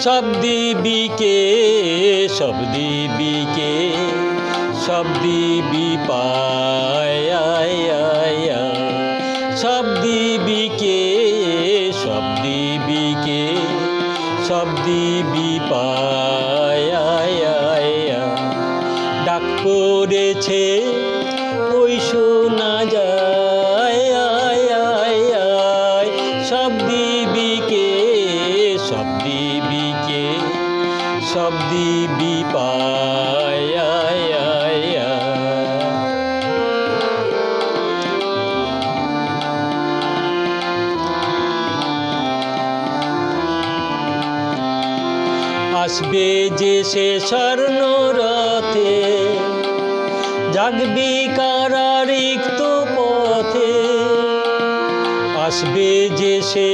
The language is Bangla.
সব দিবিকে সব দিবিকে সব দিবি পায় সব দিবিকে সব দিবিকে সব দিবি পায় ডাক পড়েছে ওই শোনা যায় সব দিবিকে সব দিবিকে সব দিবি পায় আসবে যে সে স্বর্ণ রথে জাগবি কারা রিক্ত পথে আসবে যে সে